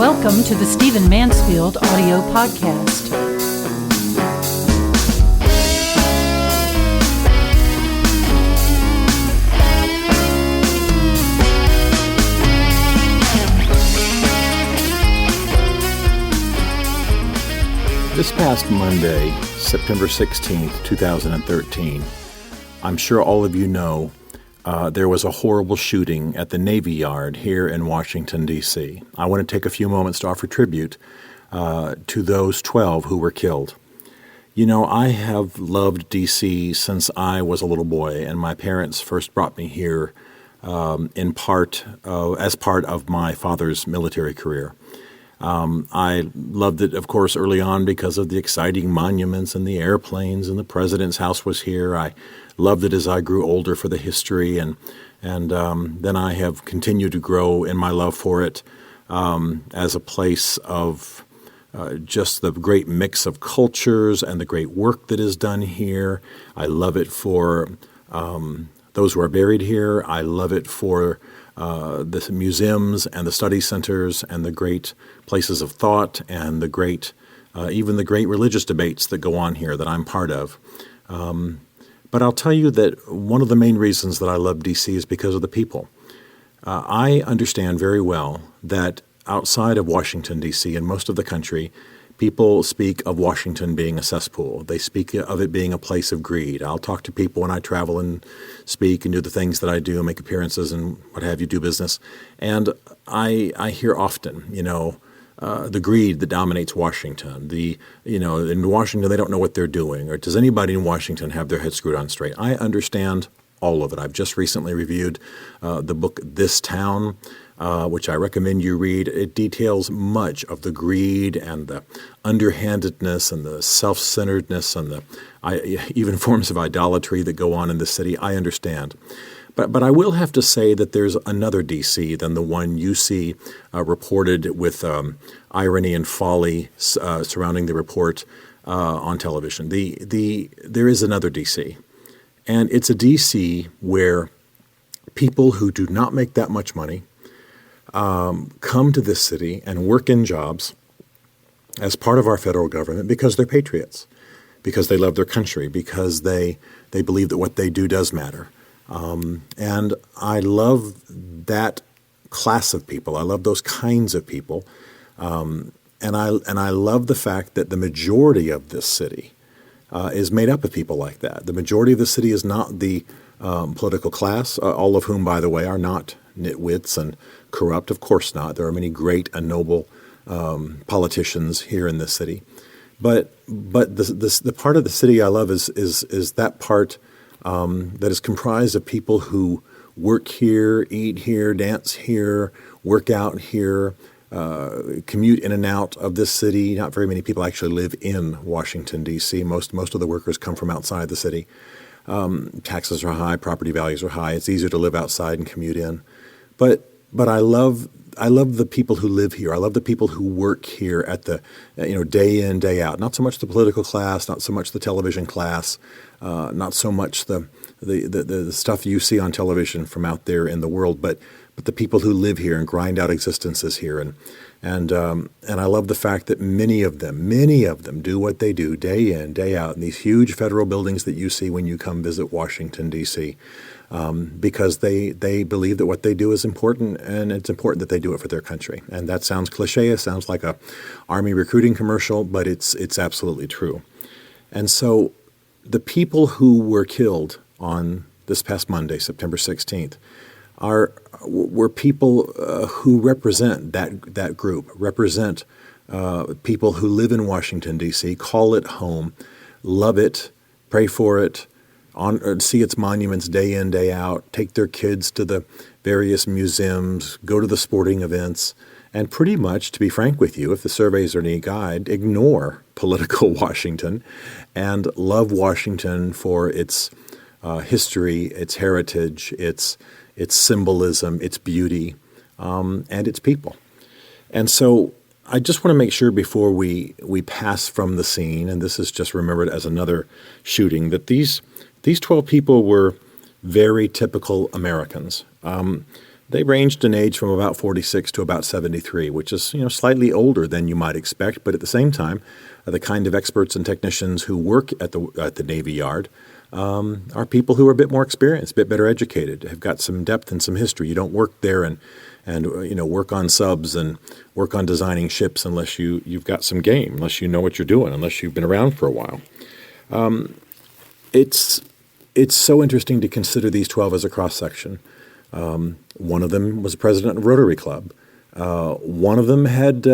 Welcome to the Stephen Mansfield audio podcast. This past Monday, September 16th, 2013, I'm sure all of you know there was a horrible shooting at the Navy Yard here in Washington, D.C. I want to take a few moments to offer tribute to those 12 who were killed. You know, I have loved D.C. since I was a little boy, and my parents first brought me here as part of my father's military career. I loved it, of course, early on because of the exciting monuments and the airplanes, and the president's house was here. I loved it as I grew older for the history, and then I have continued to grow in my love for it as a place of just the great mix of cultures and the great work that is done here. I love it for those who are buried here. I love it for the museums and the study centers and the great places of thought and the great, even the great religious debates that go on here that I'm part of. But I'll tell you that one of the main reasons that I love D.C. is because of the people. I understand very well that outside of Washington, D.C., and most of the country, people speak of Washington being a cesspool. They speak of it being a place of greed. I'll talk to people when I travel and speak and do the things that I do, make appearances and what have you, do business. And I hear often, the greed that dominates Washington. In Washington, they don't know what they're doing. Or does anybody in Washington have their head screwed on straight? I understand all of it. I've just recently reviewed the book This Town, which I recommend you read. It details much of the greed and the underhandedness and the self-centeredness and the even forms of idolatry that go on in the city. I understand. But I will have to say that there's another D.C. than the one you see reported with irony and folly surrounding the report on television. There is another D.C., and it's a D.C. where people who do not make that much money come to this city and work in jobs as part of our federal government because they're patriots, because they love their country, because they believe that what they do does matter. And I love that class of people. I love those kinds of people. And I love the fact that the majority of this city is made up of people like that. The majority of the city is not the political class, all of whom, by the way, are not nitwits and corrupt. Of course not. There are many great and noble politicians here in this city. But the part of the city I love is that part that is comprised of people who work here, eat here, dance here, work out here, commute in and out of this city. Not very many people actually live in Washington, D.C. Most of the workers come from outside the city. Taxes are high, property values are high. It's easier to live outside and commute in. But I love the people who live here. I love the people who work here at the day in, day out. Not so much the political class, not so much the television class, not so much the stuff you see on television from out there in the world, but the people who live here and grind out existences here. And I love the fact that many of them do what they do day in, day out in these huge federal buildings that you see when you come visit Washington, D.C., because they believe that what they do is important, and it's important that they do it for their country. And that sounds cliche. It sounds like a Army recruiting commercial, but it's absolutely true. And so the people who were killed on this past Monday, September 16th, were people who represent that group, represent people who live in Washington, D.C., call it home, love it, pray for it, see its monuments day in, day out, take their kids to the various museums, go to the sporting events, and pretty much, to be frank with you, if the surveys are any guide, ignore political Washington and love Washington for its history, its heritage, its symbolism, its beauty, and its people. And so I just want to make sure before we pass from the scene, and this is just remembered as another shooting, that these 12 people were very typical Americans. They ranged in age from about 46 to about 73, which is slightly older than you might expect, but at the same time, the kind of experts and technicians who work at the Navy Yard are people who are a bit more experienced, a bit better educated, have got some depth and some history. You don't work there and work on subs and work on designing ships unless you've got some game, unless you know what you're doing, unless you've been around for a while. It's so interesting to consider these 12 as a cross-section. One of them was president of Rotary Club. One of them had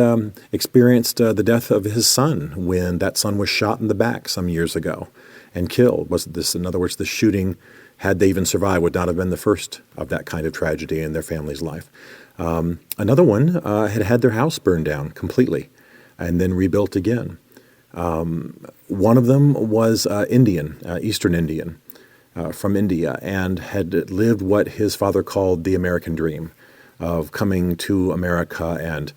experienced the death of his son when that son was shot in the back some years ago and killed. In other words, the shooting, had they even survived, would not have been the first of that kind of tragedy in their family's life. Another one had their house burned down completely and then rebuilt again. One of them was Indian, Eastern Indian, from India, and had lived what his father called the American dream of coming to America and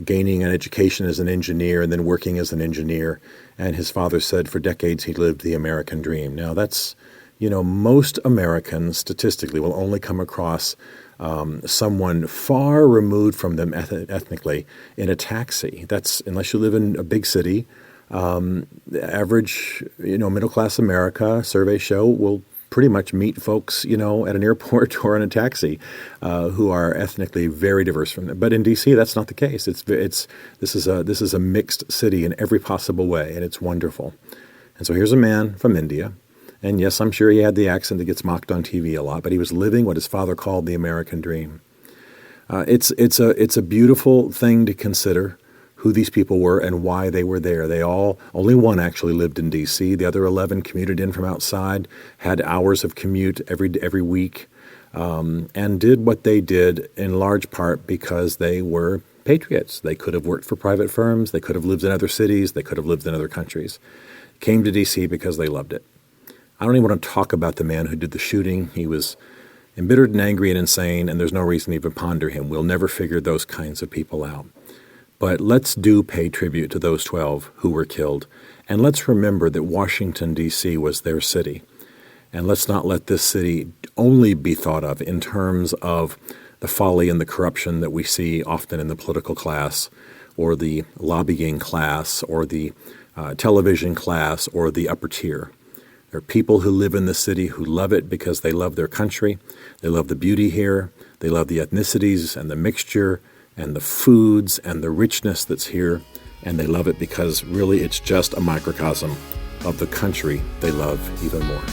gaining an education as an engineer and then working as an engineer. And his father said for decades he lived the American dream. Now that's, most Americans statistically will only come across someone far removed from them ethnically in a taxi. That's unless you live in a big city. The average, middle-class America survey show will pretty much meet folks, at an airport or in a taxi who are ethnically very diverse from them. But in D.C., that's not the case. This is a mixed city in every possible way, and it's wonderful. And so here's a man from India. And yes, I'm sure he had the accent that gets mocked on TV a lot, but he was living what his father called the American dream. It's a beautiful thing to consider who these people were and why they were there. Only one actually lived in D.C. The other 11 commuted in from outside, had hours of commute every week, and did what they did in large part because they were patriots. They could have worked for private firms. They could have lived in other cities. They could have lived in other countries. Came to D.C. because they loved it. I don't even want to talk about the man who did the shooting. He was embittered and angry and insane, and there's no reason to even ponder him. We'll never figure those kinds of people out. But let's pay tribute to those 12 who were killed. And let's remember that Washington, D.C. was their city. And let's not let this city only be thought of in terms of the folly and the corruption that we see often in the political class or the lobbying class or the television class or the upper tier. There are people who live in the city who love it because they love their country. They love the beauty here. They love the ethnicities and the mixture and the foods and the richness that's here, and they love it because really it's just a microcosm of the country they love even more.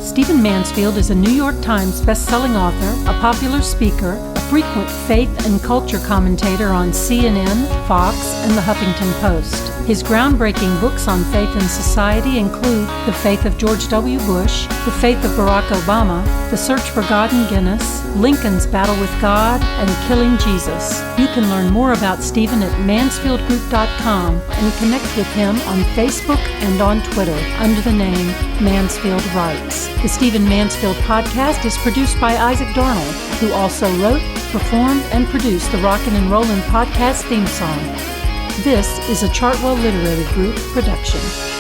Stephen Mansfield is a New York Times best-selling author, a popular speaker, a frequent faith and culture commentator on CNN, Fox, and the Huffington Post. His groundbreaking books on faith and society include The Faith of George W. Bush, The Faith of Barack Obama, The Search for God in Guinness, Lincoln's Battle with God, and Killing Jesus. You can learn more about Stephen at mansfieldgroup.com and connect with him on Facebook and on Twitter under the name Mansfield Writes. The Stephen Mansfield podcast is produced by Isaac Darnold, who also wrote, performed, and produced the Rockin' and Rollin' podcast theme song. This is a Chartwell Literary Group production.